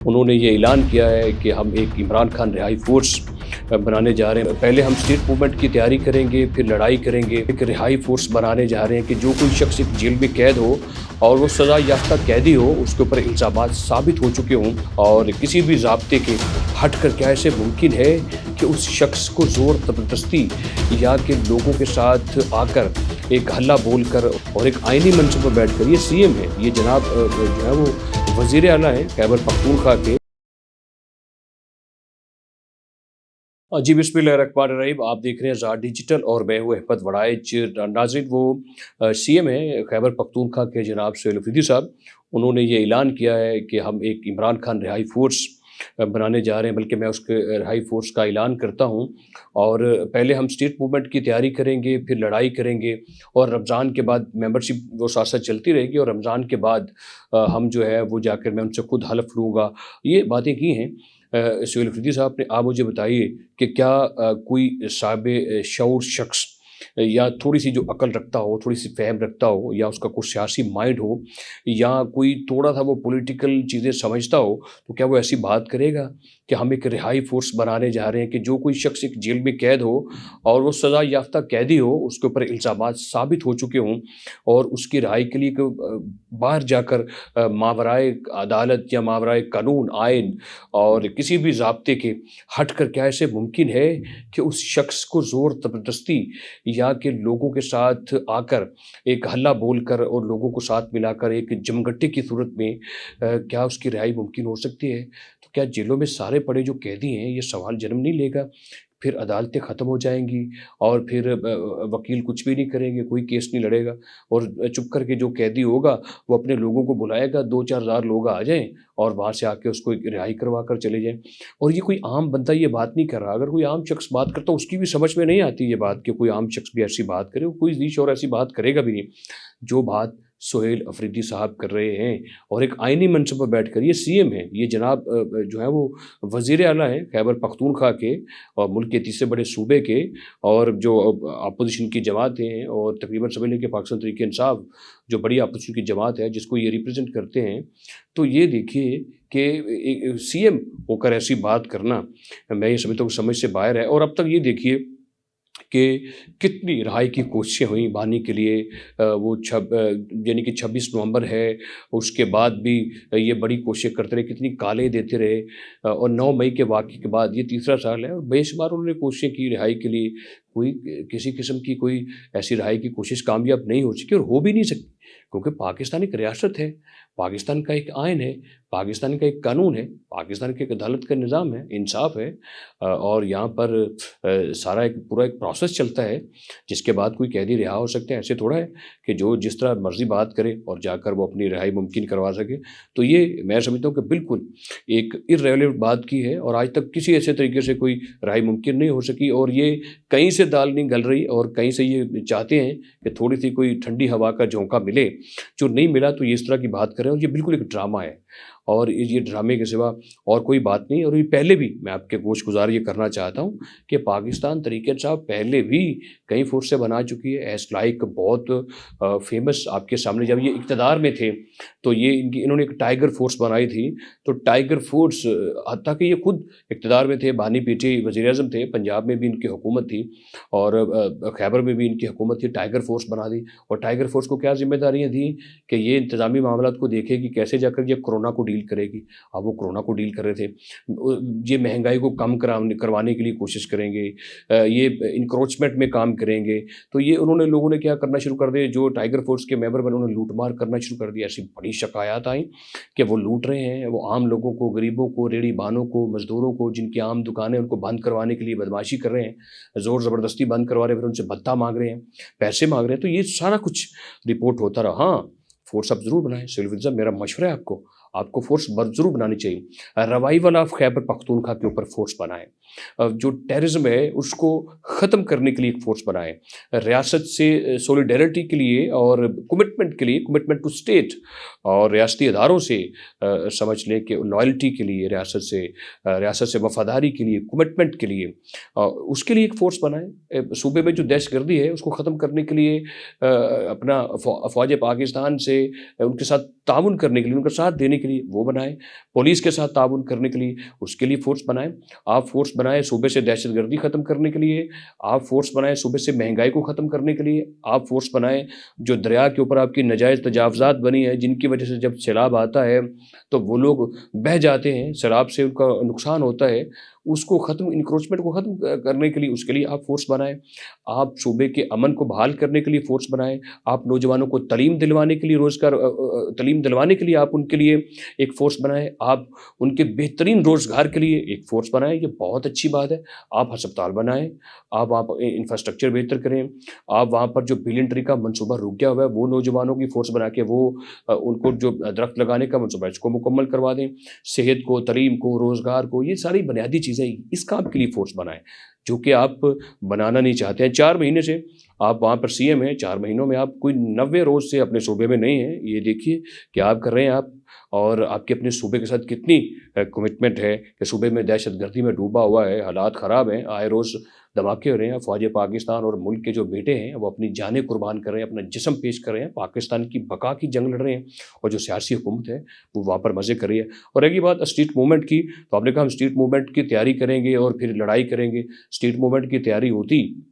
उन्होंने ये ऐलान किया है कि हम एक इमरान खान रिहाई फोर्स बनाने जा रहे हैं। पहले हम स्टेट मूवमेंट की तैयारी करेंगे, फिर लड़ाई करेंगे। एक रिहाई फोर्स बनाने जा रहे हैं कि जो कोई शख्स एक जेल में कैद हो और वो सज़ा याफ्ता कैदी हो, उसके ऊपर इल्ज़ामात साबित हो चुके हों और किसी भी ज़ाब्ते के हट कर क्या ऐसे मुमकिन है कि उस शख्स को ज़ोर ज़बरदस्ती या के लोगों के साथ आकर एक हल्ला बोल कर और एक आइनी मंच पर बैठ कर, ये सीएम है, ये जनाब जो है वो वज़ीर आला हैं खैबर पख्तूनख्वा के। जी बिस्मिल्लाहिर्रहमानिर्रहीम। आप देख रहे हैं ज़ाद डिजिटल और मैं हूँ अहमद वड़ाइच। नाज़रीन, वो सीएम है खैबर पख्तूनख्वा के जनाब सोहेल अफरीदी साहब। उन्होंने ये ऐलान किया है कि हम एक इमरान खान रिहाई फोर्स बनाने जा रहे हैं, बल्कि मैं उसके रिहाई फोर्स का ऐलान करता हूँ। और पहले हम स्टेट मूवमेंट की तैयारी करेंगे, फिर लड़ाई करेंगे और रमज़ान के बाद मेंबरशिप वो साथ साथ चलती रहेगी और रमज़ान के बाद हम जो है वो जाकर मैं उनसे खुद हलफ लूँगा। ये बातें की हैं सोहेल अफरीदी साहब ने। आप मुझे बताइए कि क्या कोई साहिब शऊर शख्स या थोड़ी-सी जो अकल रखता हो, थोड़ी-सी फ़हम रखता हो, या उसका कुछ सियासी माइंड हो, या कोई थोड़ा-सा वो पॉलिटिकल चीज़ें समझता हो, तो क्या वो ऐसी बात करेगा कि हम एक रिहाई फ़ोर्स बनाने जा रहे हैं कि जो कोई शख्स एक जेल में कैद हो और वो सज़ा याफ़्ता कैदी हो, उसके ऊपर इल्ज़ामात साबित हो चुके हों और उसकी रिहाई के लिए बाहर जाकर मावराए अदालत या मावराए कानून, आइन और किसी भी ज़ाब्ते के हट कर क्या ऐसे मुमकिन है कि उस शख्स को ज़ोर ज़बरदस्ती या के लोगों के साथ आकर एक हल्ला बोलकर और लोगों को साथ मिलाकर एक जमघटे की सूरत में क्या उसकी रिहाई मुमकिन हो सकती है? तो क्या जेलों में सारे पड़े जो कैदी हैं, ये सवाल जन्म नहीं लेगा? फिर अदालतें ख़त्म हो जाएँगी और फिर वकील कुछ भी नहीं करेंगे, कोई केस नहीं लड़ेगा और चुप करके जो कैदी होगा वो अपने लोगों को बुलाएगा, 2-4 हज़ार लोग आ जाएँ और वहाँ से आके उसको एक रिहाई करवा कर चले जाएँ। और ये कोई आम बंदा ये बात नहीं कर रहा। अगर कोई आम शख्स बात करता, उसकी भी समझ में नहीं आती ये बात कि कोई आम शख्स भी ऐसी बात करे, कोई रीच और ऐसी बात करेगा भी नहीं। जो बात सोहेल अफरीदी साहब कर रहे हैं और एक आइनी मंच पर बैठकर, ये सीएम है, ये जनाब जो है वो वज़ीर आला हैं खैबर पख्तूनख्वा के और मुल्क के तीसरे बड़े सूबे के, और जो अपोज़िशन की जमातें हैं और तकरीबन समझ लें कि पाकिस्तान तहरीक-ए-इंसाफ जो बड़ी अपोज़िशन की जमात है जिसको ये रिप्रेज़ेंट करते हैं। तो ये देखिए कि सीएम होकर ऐसी बात करना, मैं ये समझता हूँ समझ से बाहर है। और अब तक ये देखिए कि कितनी रहाई की कोशिशें हुई बहाने के लिए। वो यानी कि 26 नवंबर है, उसके बाद भी ये बड़ी कोशिशें करते रहे, कितनी कालें देते रहे और 9 मई के वाक़ये के बाद ये तीसरा साल है और बेशुमार उन्होंने कोशिशें की रिहाई के लिए। कोई किसी किस्म की कोई ऐसी रिहाई की कोशिश कामयाब नहीं हो सकी और हो भी नहीं सकती, क्योंकि पाकिस्तान एक रियासत है, पाकिस्तान का एक आइन है, पाकिस्तान का एक कानून है, पाकिस्तान की एक अदालत का निज़ाम है, इंसाफ़ है और यहाँ पर सारा एक पूरा एक प्रोसेस चलता है जिसके बाद कोई कैदी रिहा हो सकते हैं। ऐसे थोड़ा है कि जो जिस तरह मर्ज़ी बात करे और जाकर वो अपनी रिहाई मुमकिन करवा सके। तो ये मैं समझता हूँ कि बिल्कुल एक इर्रेलेवेंट बात की है और आज तक किसी ऐसे तरीके से कोई रिहाई मुमकिन नहीं हो सकी। और ये कहीं से दाल नहीं गल रही और कहीं से ये चाहते हैं कि थोड़ी-सी कोई ठंडी हवा का झोंका मिले। जो नहीं मिला तो ये इस तरह की बात कर रहे हैं और ये बिल्कुल एक ड्रामा है और ये ड्रामे के सिवा और कोई बात नहीं। और ये पहले भी मैं आपके गोशगुज़ार ये करना चाहता हूँ कि पाकिस्तान तहरीक-ए-इंसाफ पहले भी कई फोर्सें बना चुकी है। एज़ लाइक बहुत फेमस, आपके सामने जब ये इक़्तिदार में थे तो ये इन्होंने एक टाइगर फोर्स बनाई थी। तो टाइगर फोर्स हत्ता कि ये खुद इक़्तिदार में थे, बानी पीटे वज़ीर-ए-आज़म थे, पंजाब में भी इनकी हुकूमत थी और खैबर में भी इनकी हुकूमत थी। टाइगर फोर्स बना दी और टाइगर फोर्स को क्या ज़िम्मेदारियाँ दी कि ये इंतज़ामी मामलात को देखेगी, कैसे जाकर ये कोरोना को डील करेगी। अब वो कोरोना को डील कर रहे थे। ये महंगाई को कम करवाने के लिए कोशिश करेंगे, ये इंक्रोचमेंट में काम करेंगे। तो ये उन्होंने लोगों ने क्या करना शुरू कर दिया, जो टाइगर फोर्स के मेंबर बने उन्होंने लूट-मार करना शुरू कर दिया। ऐसी बड़ी शिकायत आई कि वो लूट रहे हैं, वो आम लोगों को, गरीबों को, रेहड़ी-बानों को, मज़दूरों को, जिनकी आम दुकानें उनको बंद करवाने के लिए बदमाशी कर रहे हैं, ज़ोर ज़बरदस्ती बंद करवा रहे हैं, फिर उनसे भत्ता माँग रहे हैं, पैसे माँग रहे हैं। तो ये सारा कुछ रिपोर्ट होता रहा। हाँ, फोर्स आप ज़रूर बनाएँ। सोहेल अफरीदी साहब, मेरा मशवरा है आपको फोर्स ज़रूर बनानी चाहिए। रिवाइवल ऑफ खैबर पख्तूनख्वा के ऊपर फोर्स बनाएँ। जो टेररिज्म है उसको ख़त्म करने के लिए एक फोर्स बनाएँ। रियासत से सॉलिडेरिटी के लिए और कमिटमेंट के लिए, कमिटमेंट टू स्टेट और रियासती इदारों से समझ लें कि लॉयल्टी के लिए, रियासत से वफ़ादारी के लिए, कमिटमेंट के लिए उसके लिए एक फ़ोर्स बनाएँ। सूबे में जो दहशतगर्दी है उसको ख़त्म करने के लिए अपना फ़ौज पाकिस्तान से उनके साथ ताउन करने के लिए, उनका साथ देने के लिए वो बनाएं, पुलिस के साथ ताउन करने के लिए उसके लिए फ़ोर्स बनाएं, आप फ़ोर्स बनाएं सूबे से दहशतगर्दी ख़त्म करने के लिए, आप फ़ोर्स बनाएं सूबे से महंगाई को ख़त्म करने के लिए, आप फ़ोर्स बनाएं जो दरिया के ऊपर आपकी नाजायज़ तजावज़ात बनी है जिनकी वजह से जब सैलाब आता है तो वो लोग बह जाते हैं, सैलाब से उनका नुकसान होता है, उसको ख़त्म इंक्रोचमेंट को ख़त्म करने के लिए उसके लिए आप फ़ोर्स बनाएं, आप सूबे के अमन को बहाल करने के लिए फ़ोर्स बनाएं, आप नौजवानों को तालीम दिलवाने के लिए तालीम दिलवाने के लिए आप उनके लिए एक फ़ोर्स बनाएं, आप उनके बेहतरीन रोज़गार के लिए एक फ़ोर्स बनाएं, ये बहुत अच्छी बात है। आप अस्पताल बनाएं, आप वहाँ पर इंफ्रास्ट्रक्चर बेहतर करें, आप वहाँ पर जो बिलियन ट्री का मनसूबा रुक गया हुआ है वो नौजवानों की फ़ोर्स बना के वो उनको जो दरख्त लगाने का मनसूबा है इसको मुकम्मल करवा दें, सेहत को, तालीम को, रोज़गार को, ये सारी बुनियादी चीज़ें इस काम के लिए फ़ोर्स बनाएं जो कि आप बनाना नहीं चाहते हैं। 4 महीने से आप वहाँ पर सीएम हैं, 4 महीनों में आप कोई 90 रोज़ से अपने सूबे में नहीं हैं, ये देखिए क्या आप कर रहे हैं आप, और आपके अपने सूबे के साथ कितनी कमिटमेंट है कि सूबे में दहशतगर्दी में डूबा हुआ है, हालात ख़राब हैं, आए रोज़ धमाके हो रहे हैं, फ़ौज पाकिस्तान और मुल्क के जो बेटे हैं वो अपनी जानें कुर्बान कर रहे हैं, अपना जिस्म पेश कर रहे हैं, पाकिस्तान की बका की जंग लड़ रहे हैं, और जो सियासी हुकूमत है वो वहाँ पर मज़े कर रही है। और रही बात स्ट्रीट मूवमेंट की, तो आपने कहा हम स्ट्रीट मूवमेंट की तैयारी करेंगे और फिर लड़ाई करेंगे। स्ट्रीट मूवमेंट की तैयारी होती,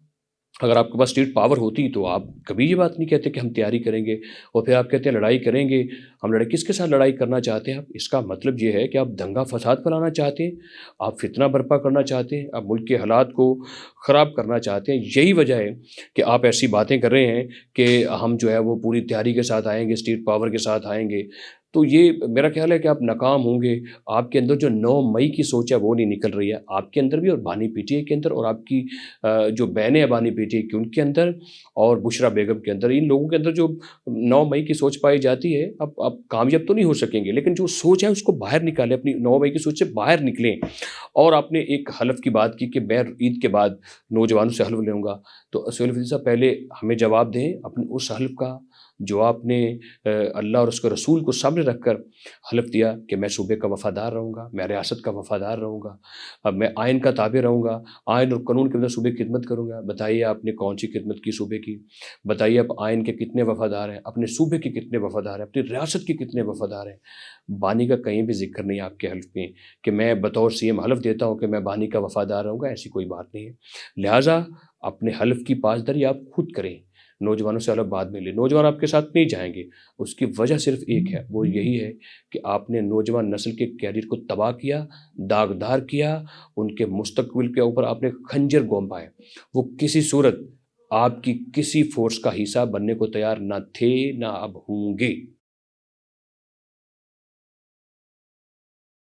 अगर आपके पास स्ट्रीट पावर होती तो आप कभी ये बात नहीं कहते कि हम तैयारी करेंगे और फिर आप कहते हैं लड़ाई करेंगे। हम लड़ाई किसके साथ लड़ाई करना चाहते हैं आप? इसका मतलब ये है कि आप दंगा फसाद फैलाना चाहते हैं, आप फितना बर्पा करना चाहते हैं, आप मुल्क के हालात को ख़राब करना चाहते हैं। यही वजह है कि आप ऐसी बातें कर रहे हैं कि हम जो है वो पूरी तैयारी के साथ आएँगे, स्ट्रीट पावर के साथ आएँगे। तो ये मेरा ख़्याल है कि आप नाकाम होंगे। आपके अंदर जो 9 मई की सोच है वो नहीं निकल रही है, आपके अंदर भी और बानी पीटीआई के अंदर, और आपकी जो बहनें हैं बानी पीटीआई की उनके अंदर, और बुशरा बेगम के अंदर, इन लोगों के अंदर जो 9 मई की सोच पाई जाती है। अब आप कामयाब तो नहीं हो सकेंगे, लेकिन जो सोच है उसको बाहर निकालें, अपनी 9 मई की सोच से बाहर निकलें। और आपने एक हलफ़ की बात की कि मैं ईद के बाद नौजवानों से हलफ़ लूँगा, तो सैयद साहब पहले हमें जवाब दें अपने उस हलफ़ का जो आपने अल्लाह और उसके रसूल को सामने रख कर हलफ़ दिया कि मैं सूबे का वफ़ादार रहूँगा, मैं रियासत का वफ़ादार रहूँगा, अब मैं आइन का ताबे रहूँगा, आइन और कानून के अंदर सूबे की खिदमत करूँगा। बताइए आपने कौन सी खिदमत की सूबे की? बताइए आप आइन के कितने वफ़ादार हैं, अपने सूबे के कितने वफ़ादार हैं, अपनी रियासत के कितने वफ़ादार हैं? बानी का कहीं भी ज़िक्र नहीं है आपके हलफ़ में कि मैं बतौर सीएम हलफ़ देता हूँ कि मैं बानी का वफ़ादार रहूँगा, ऐसी कोई बात नहीं है। लिहाजा अपने हलफ़ की पासदारी आप खुद करें, नौजवानों से अलग बाद में लें। नौजवान आपके साथ नहीं जाएँगे, उसकी वजह सिर्फ़ एक है, वो यही है कि आपने नौजवान नस्ल के कैरियर को तबाह किया, दागदार किया, उनके मुस्तक़बिल के ऊपर आपने खंजर घोंपा। वो किसी सूरत आपकी किसी फ़ोर्स का हिस्सा बनने को तैयार ना थे, ना अब होंगे।